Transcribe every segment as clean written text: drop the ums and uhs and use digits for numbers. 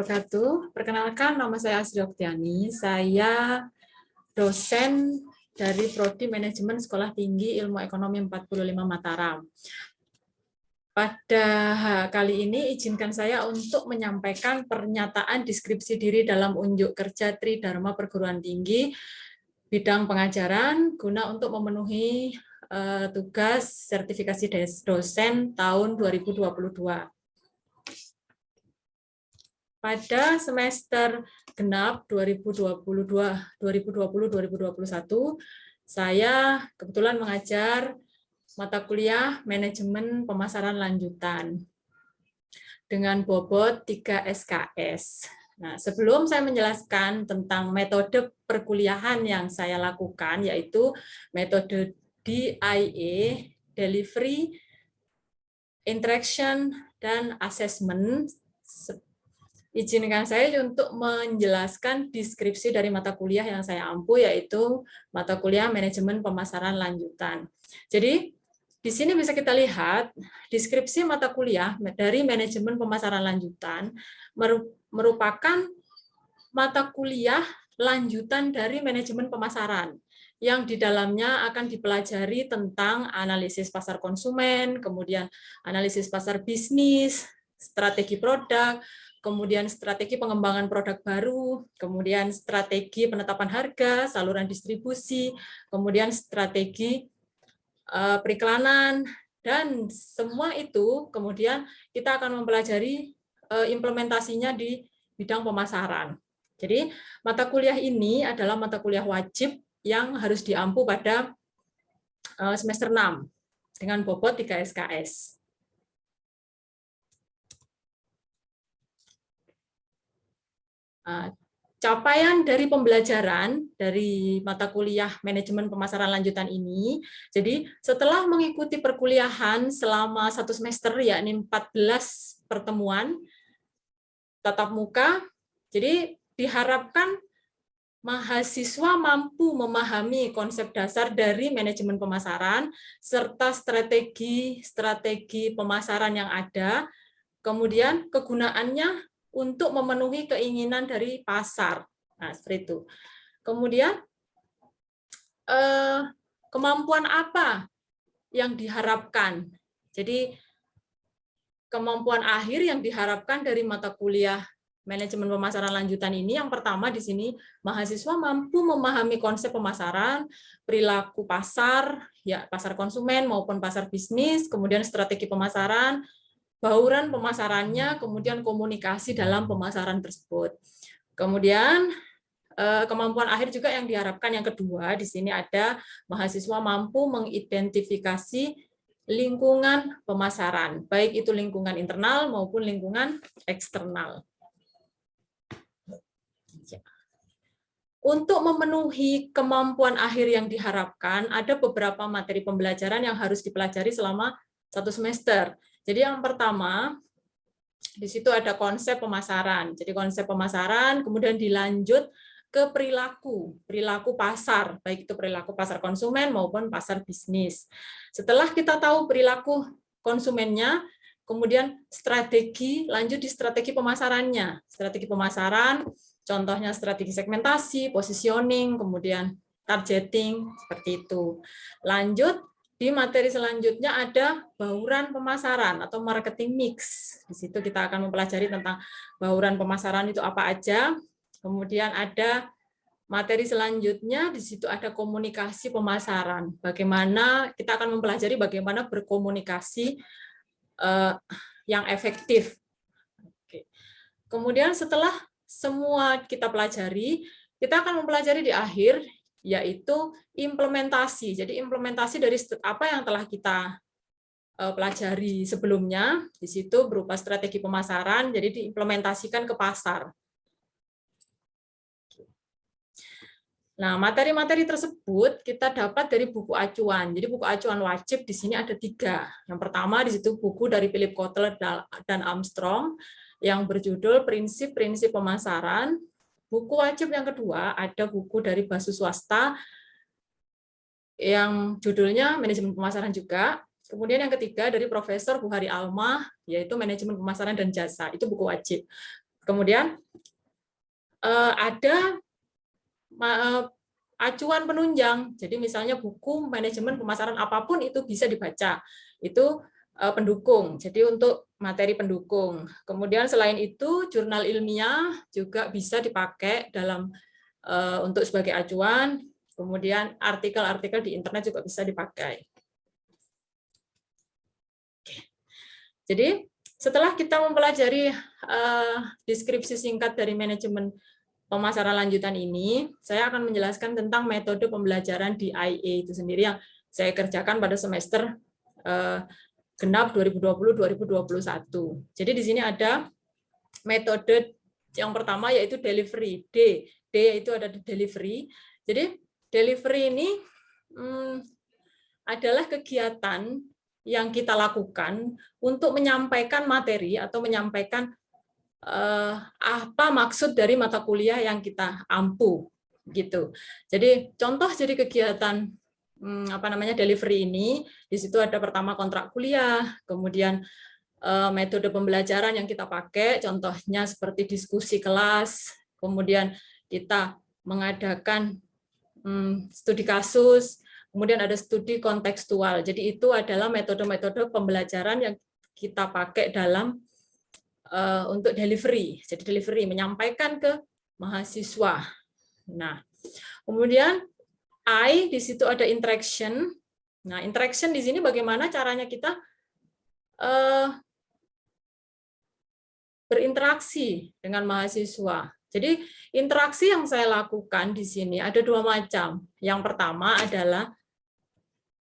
wabarakatuh. Perkenalkan, nama saya Asri Oktiani. Saya dosen dari Prodi Manajemen Sekolah Tinggi Ilmu Ekonomi 45 Mataram. Pada kali ini, izinkan saya untuk menyampaikan pernyataan deskripsi diri dalam unjuk kerja Tridharma Perguruan Tinggi bidang pengajaran guna untuk memenuhi tugas sertifikasi dosen tahun 2022. Pada semester genap 2020-2021, saya kebetulan mengajar mata kuliah Manajemen Pemasaran Lanjutan dengan bobot 3 SKS. Nah, sebelum saya menjelaskan tentang metode perkuliahan yang saya lakukan, yaitu metode DIA, Delivery, Interaction, dan Assessment, izinkan saya untuk menjelaskan deskripsi dari mata kuliah yang saya ampu, yaitu mata kuliah Manajemen Pemasaran Lanjutan. Jadi, di sini bisa kita lihat deskripsi mata kuliah dari Manajemen Pemasaran Lanjutan merupakan mata kuliah lanjutan dari Manajemen Pemasaran, yang di dalamnya akan dipelajari tentang analisis pasar konsumen, kemudian analisis pasar bisnis, strategi produk, kemudian strategi pengembangan produk baru, kemudian strategi penetapan harga, saluran distribusi, kemudian strategi periklanan, dan semua itu kemudian kita akan mempelajari implementasinya di bidang pemasaran. Jadi mata kuliah ini adalah mata kuliah wajib yang harus diampu pada semester 6 dengan bobot 3 SKS. Capaian dari pembelajaran dari mata kuliah Manajemen Pemasaran Lanjutan ini, jadi setelah mengikuti perkuliahan selama 1 semester, yakni 14 pertemuan tatap muka, jadi diharapkan mahasiswa mampu memahami konsep dasar dari manajemen pemasaran serta strategi pemasaran yang ada, kemudian kegunaannya untuk memenuhi keinginan dari pasar. Nah, seperti itu. Kemudian, kemampuan apa yang diharapkan? Jadi, kemampuan akhir yang diharapkan dari mata kuliah Manajemen Pemasaran Lanjutan ini, yang pertama di sini, mahasiswa mampu memahami konsep pemasaran, perilaku pasar, ya pasar konsumen maupun pasar bisnis, kemudian strategi pemasaran, bauran pemasarannya, kemudian komunikasi dalam pemasaran tersebut. Kemudian kemampuan akhir juga yang diharapkan yang kedua, di sini ada mahasiswa mampu mengidentifikasi lingkungan pemasaran, baik itu lingkungan internal maupun lingkungan eksternal. Untuk memenuhi kemampuan akhir yang diharapkan, ada beberapa materi pembelajaran yang harus dipelajari selama 1 semester. Jadi yang pertama, di situ ada konsep pemasaran. Jadi konsep pemasaran, kemudian dilanjut ke perilaku pasar, baik itu perilaku pasar konsumen maupun pasar bisnis. Setelah kita tahu perilaku konsumennya, kemudian strategi, lanjut di strategi pemasarannya. Strategi pemasaran, contohnya strategi segmentasi, positioning, kemudian targeting, seperti itu. Lanjut, di materi selanjutnya ada bauran pemasaran atau marketing mix. Di situ kita akan mempelajari tentang bauran pemasaran itu apa aja. Kemudian ada materi selanjutnya, di situ ada komunikasi pemasaran. Bagaimana kita akan mempelajari bagaimana berkomunikasi yang efektif. Kemudian setelah semua kita pelajari, kita akan mempelajari di akhir, yaitu implementasi. Jadi implementasi dari apa yang telah kita pelajari sebelumnya, di situ berupa strategi pemasaran, jadi diimplementasikan ke pasar. Nah, materi-materi tersebut kita dapat dari buku acuan. Jadi buku acuan wajib di sini ada 3. Yang pertama di situ buku dari Philip Kotler dan Armstrong yang berjudul Prinsip-Prinsip Pemasaran. Buku wajib yang kedua ada buku dari Basu Swasta yang judulnya Manajemen Pemasaran juga. Kemudian yang ketiga dari Profesor Buhari Almah, yaitu Manajemen Pemasaran dan Jasa. Itu buku wajib. Kemudian ada acuan penunjang. Jadi misalnya buku manajemen pemasaran apapun itu bisa dibaca. Itu pendukung. Jadi untuk materi pendukung. Kemudian selain itu jurnal ilmiah juga bisa dipakai dalam untuk sebagai acuan. Kemudian artikel-artikel di internet juga bisa dipakai. Jadi setelah kita mempelajari deskripsi singkat dari manajemen pemasaran lanjutan ini, saya akan menjelaskan tentang metode pembelajaran di IA itu sendiri yang saya kerjakan pada semester genap 2020-2021. Jadi di sini ada metode yang pertama yaitu delivery. D yaitu ada di delivery. Jadi delivery ini adalah kegiatan yang kita lakukan untuk menyampaikan materi atau menyampaikan apa maksud dari mata kuliah yang kita ampu gitu. Jadi contoh jadi kegiatan delivery ini, di situ ada pertama kontrak kuliah, kemudian metode pembelajaran yang kita pakai, contohnya seperti diskusi kelas, kemudian kita mengadakan studi kasus, kemudian ada studi kontekstual. Jadi itu adalah metode-metode pembelajaran yang kita pakai dalam untuk delivery. Jadi delivery menyampaikan ke mahasiswa. Nah, kemudian I di situ ada interaction. Nah, interaction di sini bagaimana caranya kita berinteraksi dengan mahasiswa. Jadi interaksi yang saya lakukan di sini ada dua macam. Yang pertama adalah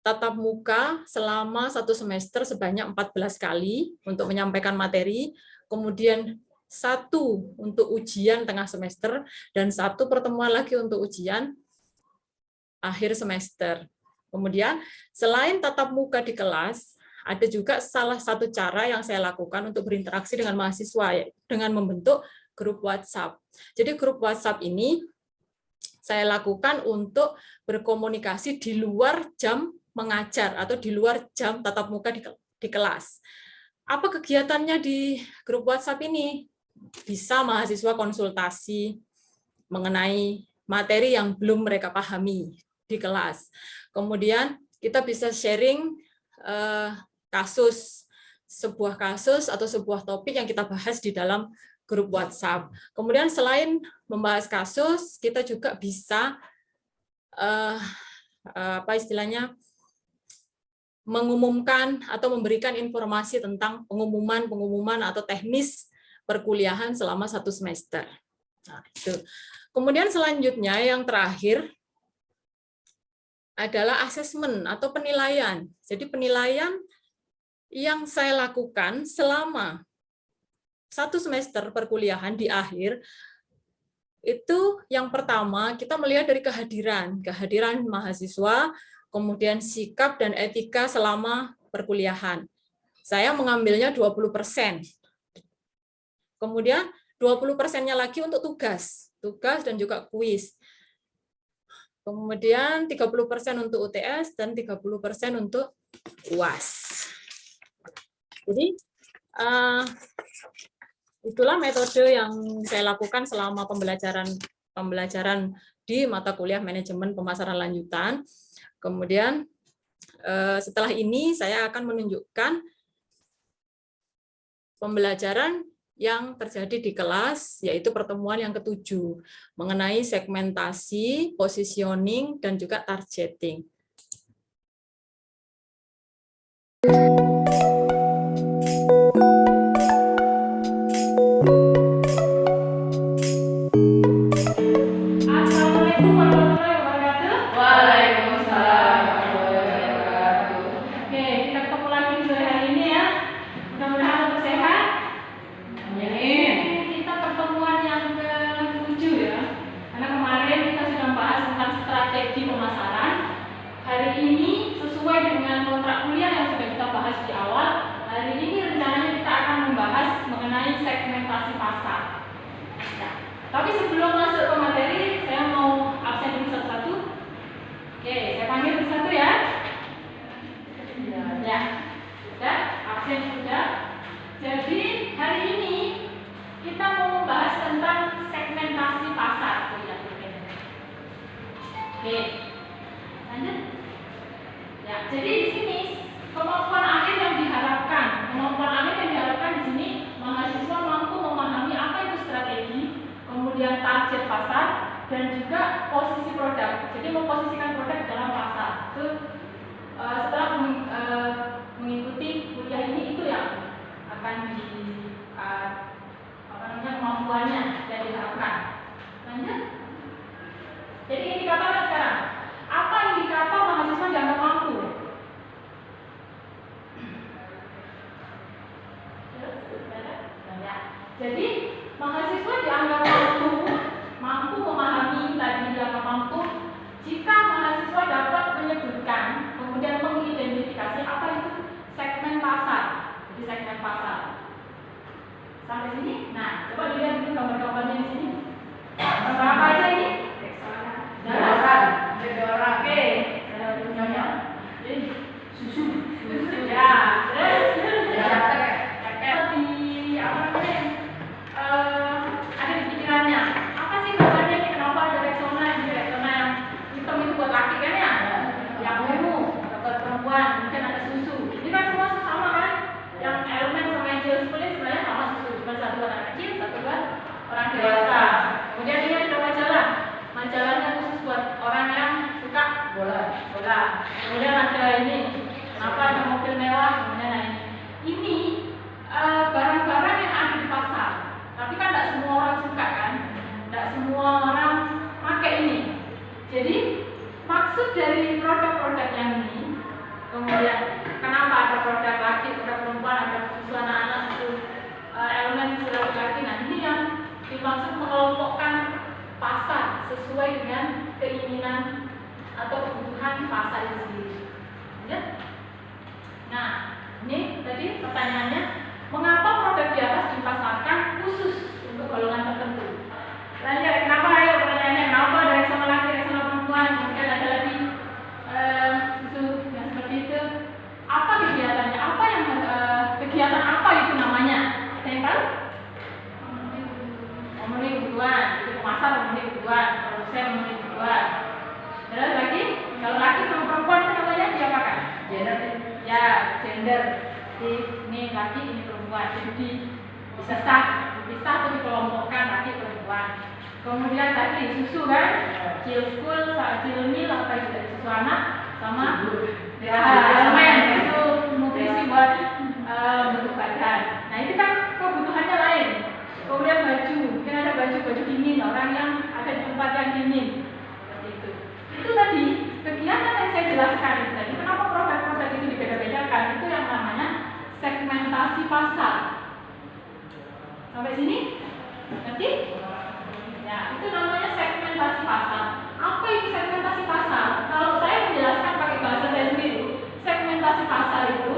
tatap muka selama 1 semester sebanyak 14 kali untuk menyampaikan materi, kemudian 1 untuk ujian tengah semester, dan 1 pertemuan lagi untuk ujian akhir semester. Kemudian selain tatap muka di kelas, ada juga salah satu cara yang saya lakukan untuk berinteraksi dengan mahasiswa, dengan membentuk grup WhatsApp. Jadi grup WhatsApp ini saya lakukan untuk berkomunikasi di luar jam mengajar atau di luar jam tatap muka di kelas. Apa kegiatannya di grup WhatsApp ini? Bisa mahasiswa konsultasi mengenai materi yang belum mereka pahami di kelas. Kemudian kita bisa sharing sebuah kasus atau sebuah topik yang kita bahas di dalam grup WhatsApp. Kemudian selain membahas kasus, kita juga bisa mengumumkan atau memberikan informasi tentang pengumuman atau teknis perkuliahan selama 1 semester. Nah, itu. Kemudian selanjutnya yang terakhir adalah asesmen atau penilaian. Jadi penilaian yang saya lakukan selama 1 semester perkuliahan di akhir, itu yang pertama kita melihat dari kehadiran mahasiswa, kemudian sikap dan etika selama perkuliahan. Saya mengambilnya 20%. Kemudian 20%-nya lagi untuk tugas dan juga kuis. Kemudian 30% untuk UTS dan 30% untuk UAS. Jadi itulah metode yang saya lakukan selama pembelajaran di mata kuliah manajemen pemasaran lanjutan. Kemudian setelah ini saya akan menunjukkan pembelajaran yang terjadi di kelas, yaitu pertemuan yang ke-7 mengenai segmentasi, positioning, dan juga targeting. Oke, lanjut. Ya, jadi di sini kemampuan akhir yang diharapkan di sini mahasiswa mampu memahami apa itu strategi, kemudian target pasar, dan juga posisi produk. Jadi memposisikan produk dalam pasar. Itu setelah mengikuti kuliah ini, itu yang akan kemampuannya yang diharapkan. Lanjut. Jadi indikatornya sekarang, apa indikator mahasiswa dianggap mampu? Jadi mahasiswa dianggap mampu memahami, tadi dianggap mampu jika mahasiswa dapat menyebutkan, kemudian mengidentifikasi apa itu segmen pasar. Jadi segmen pasar. Sampai sini. Nah, coba dilihat dulu gambar-gambarnya di sini. Gambar apa aja ini? Deodoran. Oke. Ada punyanya. Jadi susu. Ya. Terus di apa namanya? Ada di pikirannya. Apa sih gambarnya ini? Kenapa ada Rexona? Ini Rexona yang hitam itu buat laki kan ya? Yang ungu buat perempuan. Mungkin ada susu. Ini kan semua sama kan? Yang elemen sama yang jelas sebenarnya sama susu. Cuma satu buat anak kecil, satu buat orang dewasa. Kemudian ini ada majalah. Majalahnya khusus buat orang yang suka bola. Kemudian ada ini. Kenapa ada mobil mewah? Kemudian ini barang-barang yang ada di pasar. Tapi kan tidak semua orang suka kan? Tidak semua orang pakai ini. Jadi maksud dari produk-produk yang ini, kemudian kenapa ada produk laki, produk perempuan, ada susu anak-anak, susu elemen susu laki-laki. Nah ini yang dimaksud mengelompokkan pasar sesuai dengan keinginan atau kebutuhan pasar itu sendiri. Ya? Nah, ini tadi pertanyaannya, mengapa produk di atas dipasarkan khusus untuk golongan tertentu? Lanjut, kenapa ayo pertanyaannya, kenapa ada Rexona laki, Rexona perempuan, kemudian ada lagi susu yang seperti itu? Apa kegiatannya? Apa yang kegiatan apa itu namanya? Ada yang tahu? Memenuhi kebutuhan, jadi pemasar memenuhi kebutuhan, produsen memenuhi kebutuhan. Terus lagi, kalau laki sama perempuan itu namanya diapakan? Gender. Ya, gender. Jadi ini laki, ini perempuan. Jadi dipisah atau dikelompokkan laki perempuan. Kemudian tadi susu kan, Chillcool, Chillmil, apa itu dari susu anak sama elemen susu nutrisi buat bentuk badan. Nah itu kan kebutuhannya lain. Kemudian baju, mungkin ada baju dingin, orang yang ada di tempat yang dingin. Seperti itu. Itu tadi kegiatan yang saya jelaskan tadi. Kenapa produk-produk itu dibeda-bedakan? Itu yang namanya segmentasi pasar. Sampai sini? Ngerti? Ya, itu namanya segmentasi pasar. Apa itu segmentasi pasar? Kalau saya menjelaskan pakai bahasa saya sendiri, segmentasi pasar itu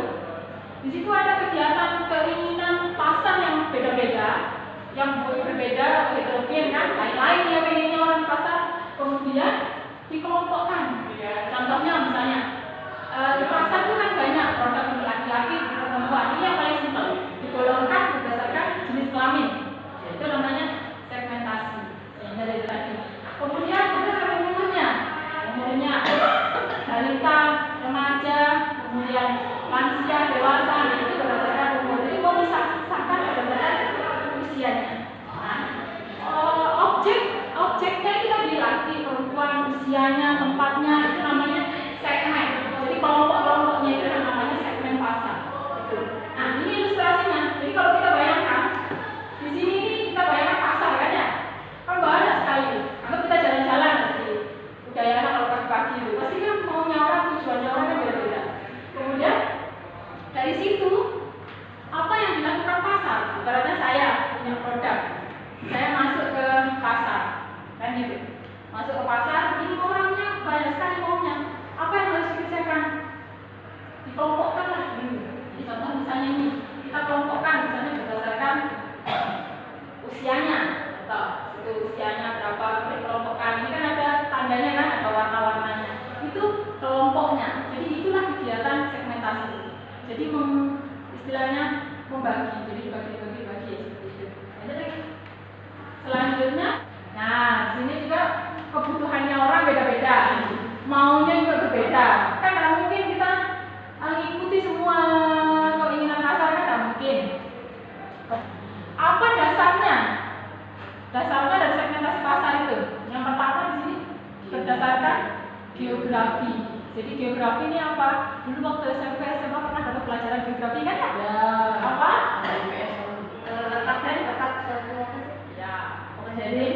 di situ ada kegiatan keinginan pasar yang beda-beda. Yang berbeda atau heterogen kan, lain-lain ya pengennya orang pasar, kemudian dikelompokkan. Contohnya misalnya di pasar itu kan banyak produk untuk laki-laki, untuk perempuan. Ini yang paling simpel, digolongkan berdasarkan jenis kelamin. Itu namanya segmentasi. Dari tadi. Kemudian berdasarkan umurnya balita, remaja, kemudian lansia, dewasa. Itu berdasarkan umur. Jadi mau pisahkan berdasarkan usianya. Nah, objeknya itu tadi laki, perempuan, usianya, tempatnya, itu namanya segmen. Jadi kelompok-kelompoknya itu namanya segmen pasar. Nah, ini ilustrasinya. Jadi kalau kita bayangkan di sini kita bayangkan pasar kan ya? Kan banyak sekali. Kalau kita jalan-jalan di Udayana kalau pagi-pagi itu, pasti kan maunya orang, tujuannya orang kan beda-beda. Kemudian dari situ apa yang dilakukan pasar? Ibaratnya saya punya produk, saya masuk ke pasar, kan gitu. Masuk ke pasar, ini orangnya banyak sekali maunya. Apa yang harus dikerjakan? Dikelompokkan lah dulu. Jadi contoh misalnya ini, kita kelompokkan misalnya berdasarkan usianya, atau itu usianya berapa, dikelompokkan. Ini kan ada tandanya kan, ada warna-warnanya. Itu kelompoknya. Jadi itulah kegiatan segmentasi. Jadi istilahnya membagi, jadi bagi-bagi seperti itu. Selanjutnya, nah sini juga kebutuhannya orang beda-beda. berbeda, maunya juga berbeda. Kan nggak mungkin kita mengikuti semua keinginan pasar, kan nggak mungkin. Apa dasarnya? Dasarnya dari segmentasi pasar itu. Yang pertama di sini berdasarkan geografi. Jadi geografi ini apa? Dulu waktu SMP SMA pernah dapat pelajaran geografi kan ya? Ya. Apa? Letaknya di tempat Ya. Jadi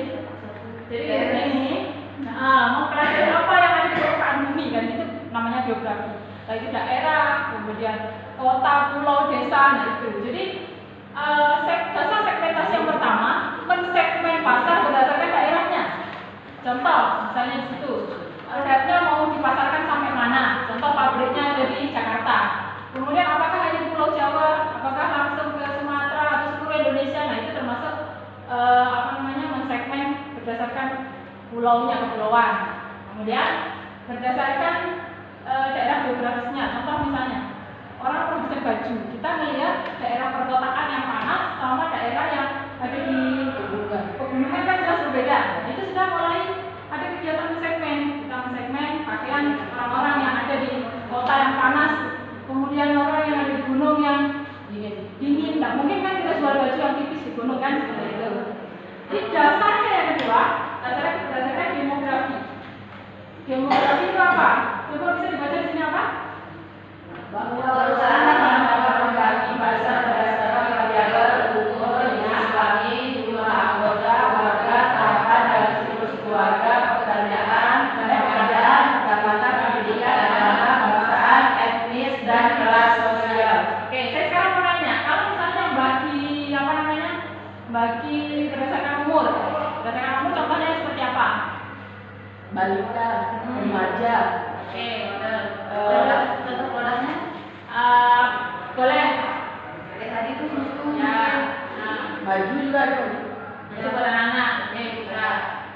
ini, mau pelajari apa yang ada di permukaan bumi kan itu namanya geografi. Lagi daerah, kemudian kota, pulau, desa, nah itu. Jadi dasar segmentasi yang pertama mensegmen pasar berdasarkan daerahnya. Contoh, misalnya di situ, produknya mau dipasarkan sampai mana? Contoh pabriknya ada di Jakarta. Kemudian apakah hanya di Pulau Jawa? Apakah langsung ke Sumatera atau seluruh Indonesia? Nah itu termasuk mensegmen berdasarkan pulaunya, kepulauan. Kemudian berdasarkan daerah geografisnya. Contoh misalnya orang produsen baju, kita melihat daerah perkotaan yang panas sama daerah yang ada di pegunungan kan jelas berbeda. Itu sudah mulai ada kegiatan segmen. Kita mensegmen pakaian orang-orang yang ada di kota yang panas, kemudian orang yang ada di gunung yang dingin. Tidak mungkin kan kita jual baju yang tipis di gunung kan seperti itu. Jadi dasarnya yang kedua, berdasarkan demografi. Demografi itu apa? Coba bisa dibaca di sini apa? bahwa perusahaan membagi pasar berdasarkan variabel ukur jenis wangi, jumlah anggota, warga, tahapan dan siklus keluarga, pekerjaan, pendapatan, pendidikan, agama, kebangsaan, etnis, dan kelas sosial. Oke, saya sekarang mau nanya, kalau misalnya bagi berdasarkan umur, contohnya seperti apa? Balita, remaja. Oke, contoh produknya? Boleh. Kayak tadi itu susu. Ya. Baju juga dong. Itu buat anak. Oke, bisa.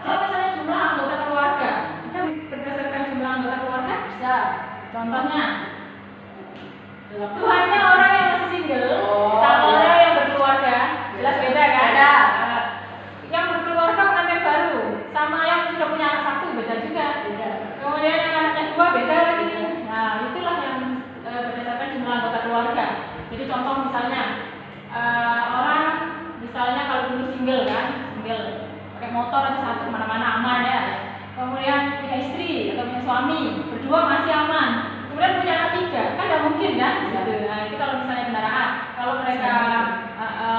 Kalau misalnya jumlah anggota keluarga, kita berdasarkan jumlah anggota keluarga Bisa. contohnya Tuhannya orang yang masih single sama orang yang berkeluarga jelas beda kan? Beda. Yang berkeluarga pengantin baru sama yang sudah punya anak satu beda juga. Beda. Kemudian yang anaknya dua beda lagi. Nah itulah yang berdasarkan jumlah anggota keluarga. Jadi contoh misalnya orang misalnya kalau dulu single pakai motor aja satu kemana-mana aman ya. Kemudian punya istri atau punya suami berdua masih aman. Kemudian punya anak tiga kan nggak mungkin kan? Gitu. Nah itu kalau misalnya kendaraan. Kalau mereka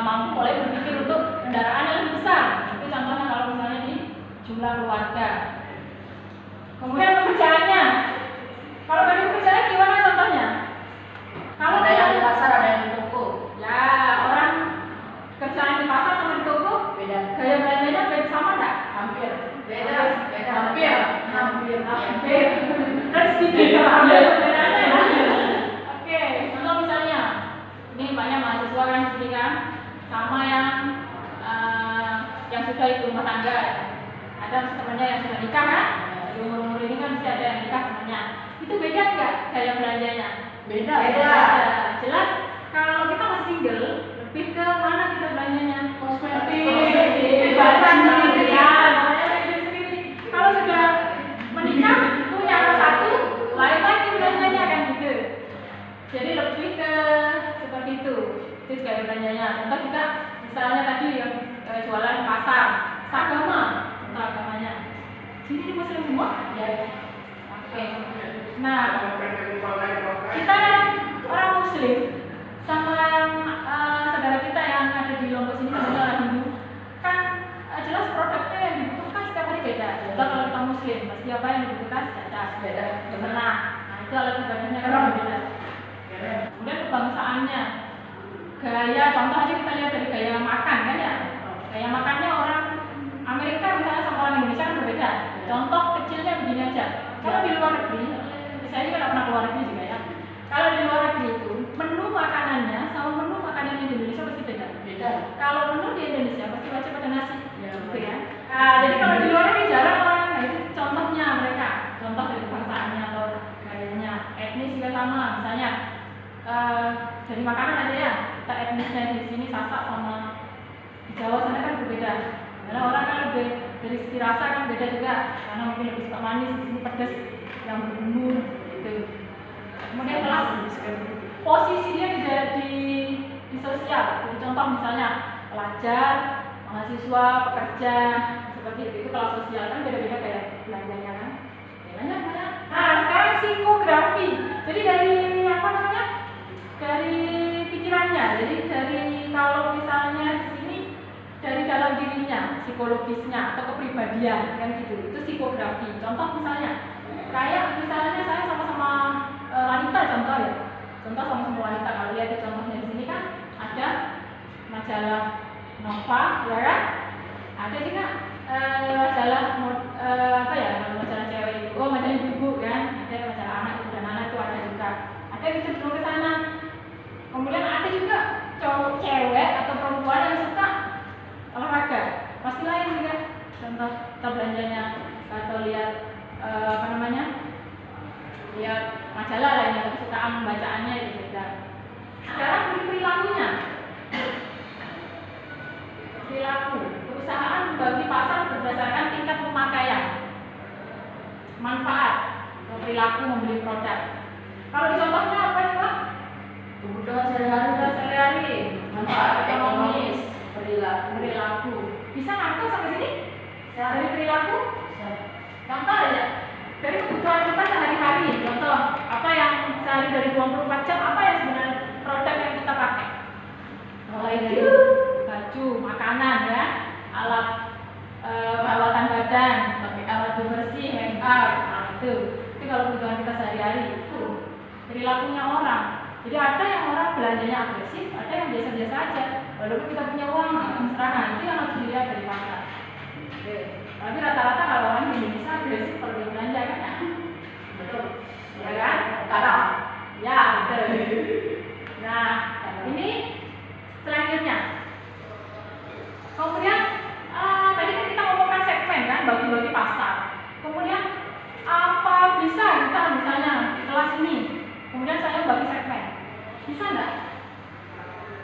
mampu boleh berpikir untuk kendaraan yang lebih besar. Itu contohnya kalau misalnya di jumlah keluarga. Kemudian pekerjaannya. Kalau dari pekerjaan gimana contohnya? Kalau Ada yang di pasar, ada yang di toko. ya orang kerjaan di pasar sama di toko Beda. gaya belanjanya sama nggak? Hampir. Beda. Hampir. Dan sedikit bedanya ya. Oke, contoh misalnya ini banyak mahasiswa kan di sini kan sama yang sudah itu rumah tangga. Ada temannya yang sudah nikah kan? Di umur ini kan bisa ada yang nikah temannya. Itu beda nggak gaya belanjanya? Beda. Jelas kalau kita masih single lebih ke mana kita belanjanya? Kosmetik. Bahkan ya, kalau sudah menikah punya anak satu, lain lagi belanjanya kan gitu. Jadi lebih ke seperti itu gaya belanjanya. Contoh juga misalnya tadi yang jualan pasar, sagama, contoh agamanya. Sini muslim semua? Ya. Oke. Nah, kita orang muslim sama saudara kita yang ada di Lombok sini sebenarnya orang Hindu kan jelas produknya yang dibutuhkan setiap hari beda. Contoh kalau kita muslim pasti apa yang dibutuhkan beda. Nah itu alat ibadahnya kan berbeda. Kemudian kebangsaannya, gaya contoh aja kita lihat dari gaya makan kan ya. Gaya makannya orang Amerika misalnya sama orang Indonesia kan berbeda. Contoh kecilnya begini aja. Kalau di luar negeri, saya juga nggak pernah keluar negeri juga ya. Kalau di luar negeri itu menu makanannya sama menu makanan di Indonesia pasti beda. Kalau menu di Indonesia pasti wajib ada nasi, gitu ya. Nah, jadi kalau di luar negeri jarang orang, nah itu contohnya mereka, contoh dari bangsaannya atau gayanya. Etnis juga sama, misalnya dari makanan aja ya. Kita etnisnya di sini Sasak sama di Jawa sana kan berbeda. Karena orang kan lebih dari segi rasa kan beda juga, karena mungkin lebih suka manis, di sini pedas yang berbumbu gitu. Kemudian kelas posisi dia di sosial, jadi contoh misalnya pelajar, mahasiswa, pekerja, seperti itu kelas sosial kan beda-beda kayak belanjanya kan. Nah sekarang psikografi, jadi dari apa namanya, dari pikirannya, jadi dari kalau misalnya di sini dari dalam dirinya, psikologisnya atau kepribadian kan gitu, itu psikografi. Contoh misalnya kayak misalnya saya sama-sama wanita, contoh ya, contoh sama-sama wanita. Kalau lihat di contohnya di sini kan ada majalah Nova, ya kan? Ada juga majalah apa ya, majalah cewek itu, oh majalah ibu kan, ada majalah anak ibu dan anak itu ada juga. Ada yang cenderung ke sana. Kemudian ada juga cowok, cewek atau perempuan yang suka olahraga, pasti lain juga. Contoh kita belanjanya atau lihat apa namanya, lihat majalah lainnya, tapi kesukaan bacaannya itu beda. Sekarang perilakunya, perilaku perusahaan membagi pasar berdasarkan tingkat pemakaian, manfaat, perilaku membeli produk. Kalau di contohnya apa coba? Kebutuhan sehari-hari, manfaat ekonomis, perilaku. Bisa nangkep sampai sini? Dari perilaku? Contoh aja. Dari kebutuhan kita sehari-hari. Contoh, apa yang sehari dari 24 jam, apa yang sebenarnya produk yang kita pakai? Mulai dari baju, makanan ya, alat perawatan badan, pakai alat bersih, make up, nah itu kalau kebutuhan kita sehari-hari. Itu perilakunya orang. Jadi ada yang orang belanjanya agresif, ada yang biasa-biasa aja. Walaupun kita punya uang, mesra, nah itu yang harus dilihat dari pasar. Oke. Tapi rata-rata kalau orang di Indonesia agresif kalau dia belanja kan ya? Betul. Ya kan? Kadang. Ya, betul. Nah, ini selanjutnya. Kemudian tadi kan kita ngomongkan segmen kan, bagi-bagi pasar. Kemudian apa bisa kita misalnya di kelas ini, kemudian saya bagi segmen, bisa nggak?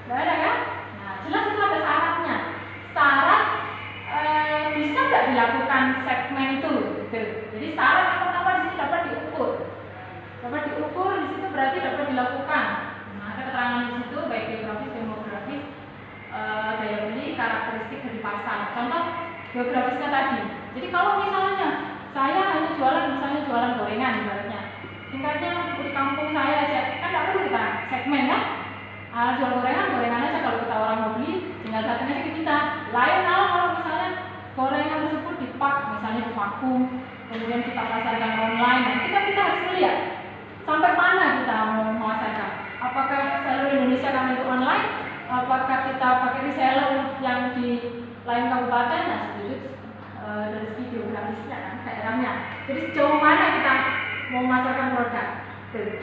Nggak ada kan? Nah, jelas itu ada syaratnya. Syarat bisa nggak dilakukan segmen itu? Gitu. Jadi syarat apa-apa di sini dapat diukur. Dapat diukur di situ berarti dapat dilakukan. Nah, ada keterangan di situ baik geografis, demografis, daya beli, karakteristik dari pasar. Contoh geografisnya tadi. Jadi kalau misalnya saya hanya jualan, misalnya jualan gorengan ibaratnya, tingkatnya di kampung saya aja, kan nggak perlu kita segmen kan? Jual gorengan aja, kalau kita orang mau beli tinggal datang aja ke kita. Lain kalau misalnya gorengan tersebut dipak, misalnya di vakum, kemudian kita pasarkan online, nah itu kan kita harus melihat sampai mana kita mau memasarkan. Apakah seluruh Indonesia kami itu online? Apakah kita pakai reseller yang di lain kabupaten? Nah, setuju dari segi geografisnya kan, daerahnya. Jadi sejauh mana kita mau memasarkan produk? Tuh.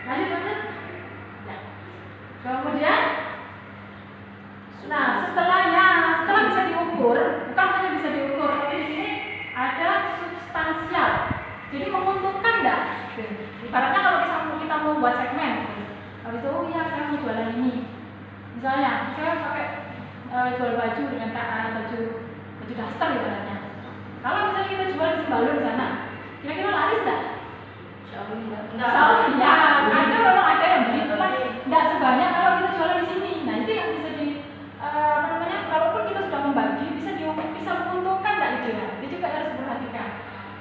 Lanjut. Ya. Kemudian, nah setelah bisa diukur, bukan hanya bisa diukur, tapi di sini ada substansial. Jadi menguntungkan enggak? Ibaratnya kalau kita mau buat segmen, habis itu, oh iya saya mau jualan ini. Misalnya, saya pakai jual baju dengan baju daster ibaratnya. Kalau misalnya kita jual di Sembalun di sana, kira-kira laris enggak? Enggak. Ya, ada memang ada yang beli, cuman enggak sebanyak kalau kita jualan di sini. Nah, itu yang bisa kalaupun kita sudah membagi, bisa menguntungkan enggak itu ya? Itu juga harus diperhatikan.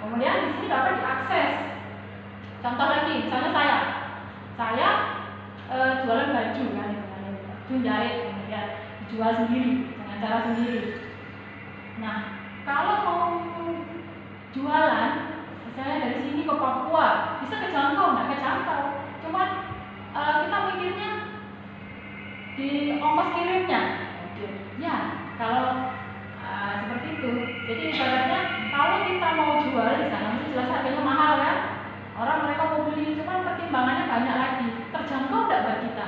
Kemudian di sini dapat diakses. Contoh lagi, misalnya saya jualan baju kan, baju jahit, kemudian dijual sendiri dengan cara sendiri. Nah, kalau mau jualan, misalnya dari sini ke Papua, bisa kejangkau, nggak kejangkau. Cuman kita mikirnya di ongkos kirimnya. Ya, kalau seperti itu. Jadi ibaratnya kalau kita mau jual di sana, itu jelas harganya mahal kan. Orang mereka mau beli, cuma pertimbangannya banyak lagi. Terjangkau nggak buat kita?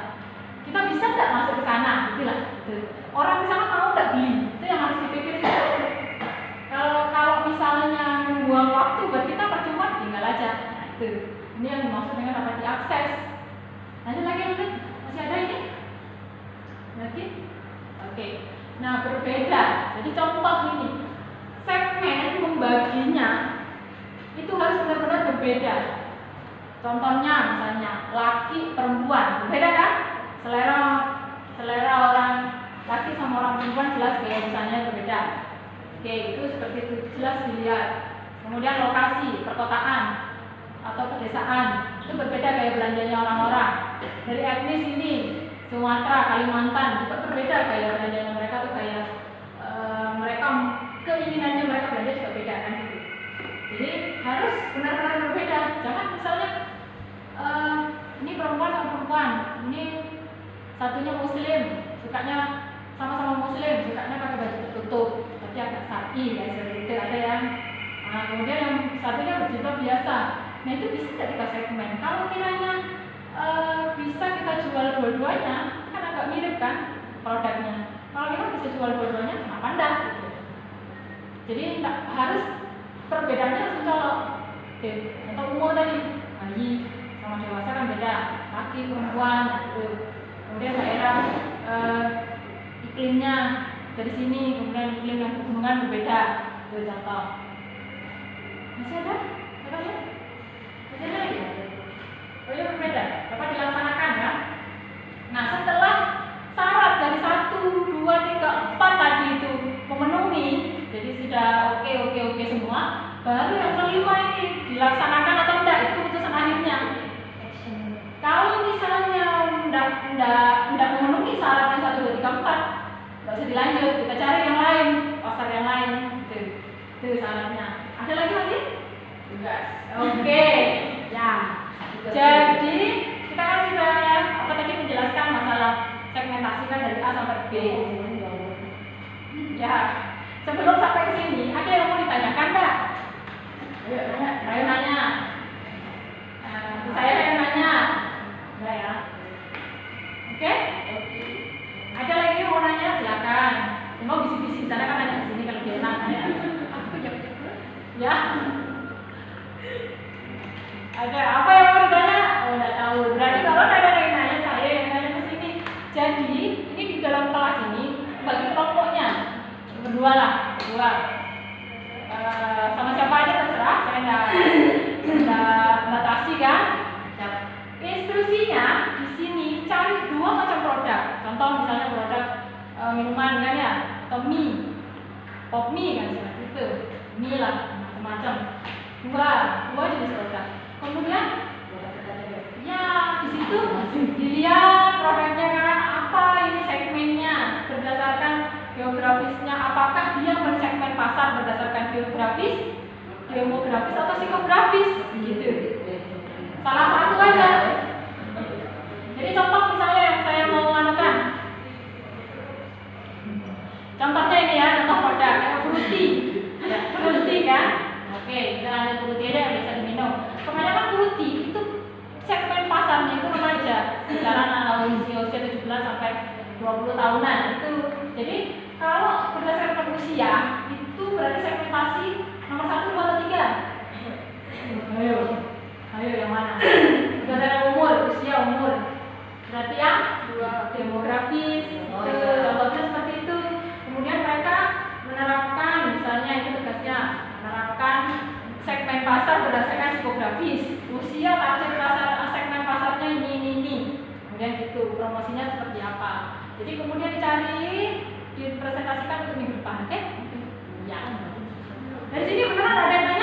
Kita bisa nggak masuk ke sana? Itulah. Gitu. Orang di sana mau nggak beli? Itu yang harus dipikirkan. Kalau misalnya membuang waktu buat kita percuma, tinggal aja. Nah, itu. Ini yang dimaksud dengan dapat diakses. Lanjut lagi. Masih ada ini? Lagi? Oke. Nah, berbeda. Jadi contoh ini. itu harus benar-benar berbeda. Contohnya misalnya laki perempuan berbeda kan? Selera orang laki sama orang perempuan jelas gaya busanya berbeda. Oke, itu seperti itu jelas dilihat. Kemudian lokasi perkotaan atau pedesaan itu berbeda gaya belanjanya orang-orang. Dari etnis ini Sumatera, Kalimantan juga berbeda gaya belanjanya mereka tuh kayak mereka keinginannya mereka belanja juga beda kan gitu. Jadi harus benar-benar berbeda. Jangan misalnya ini perempuan sama perempuan, ini satunya muslim, sukanya sama-sama muslim, sukanya pakai baju tertutup, tapi agak syar'i ya seperti itu ada yang. Nah, kemudian yang satunya berjilbab biasa. Nah itu bisa tidak kita segmen. Kalau kiranya bisa kita jual dua-duanya, kan agak mirip kan produknya. Kalau kita bisa jual dua-duanya, kenapa enggak? Gitu. Jadi enggak harus perbedaannya harus mencolok. Oke, atau umur tadi, bayi sama dewasa kan beda, laki perempuan gitu. Kemudian daerah iklimnya dari sini, kemudian iklim yang pegunungan berbeda. Itu contoh. Masih ada? Ada ya? Masih ada lagi? Oh iya berbeda. Dapat dilaksanakan ya. Nah setelah syarat dari 1, 2, 3, 4 tadi itu memenuhi, jadi sudah oke semua, baru yang kelima ini dilaksanakan atau tidak itu keputusan akhirnya. Kalau misalnya tidak memenuhi syarat yang 1, 2, 3, 4, nggak usah dilanjut, kita cari yang lain, pasar yang lain, itu syaratnya. Ada lagi masih? Tugas. Oke, ya. Jadi kita kan sudah tadi menjelaskan masalah segmentasi kan dari A sampai B. Ya, sebelum sampai ke sini, ada yang mau ditanyakan nggak? Ayo nanya. Saya yang nanya. Enggak ya? Oke? Ada lagi yang mau nanya? Silakan. Mau bisik-bisik di sana kan nanya di sini kalau dia enak ya. Ya. Ada apa yang mau ditanya? Oh, enggak tahu. Berarti kalau ada yang nanya saya yang nanya ke sini. Jadi, ini di dalam kelas ini bagi kelompoknya berdua lah, berdua. Sama siapa aja terserah, saya enggak batasi kan. Instruksinya di sini cari 2 macam produk. Contoh misalnya produk minuman kan ya, atau mie, pop mie kan seperti itu, mie lah macam-macam. Dua jenis produk. Kemudian ya di situ dilihat produknya kan apa ini segmennya berdasarkan geografisnya, apakah dia mensegmen pasar berdasarkan geografis, demografis atau psikografis gitu. Salah satu aja. Jadi contoh misalnya yang saya mau anukan. Contohnya ini ya, contoh produk kayak fruity. Ya, fruity kan? Oke, kita lanjut fruity aja yang bisa diminum. Kebanyakan fruity itu segmen pasarnya itu remaja, kisaran usia 17 sampai 20 tahunan itu. Jadi kalau berdasarkan usia itu berarti segmentasi nomor 1, 2, atau 3? Ayo yang mana? Berdasarkan usia umur. Berarti yang 2 demografis. Contohnya seperti itu. Kemudian mereka menerapkan misalnya itu tugasnya menerapkan segmen pasar berdasarkan psikografis. Usia target pasar segmen pasarnya ini. Kemudian gitu promosinya seperti apa. Jadi kemudian dicari dipresentasikan untuk minggu depan, oke? Ya. Dari sini beneran ada yang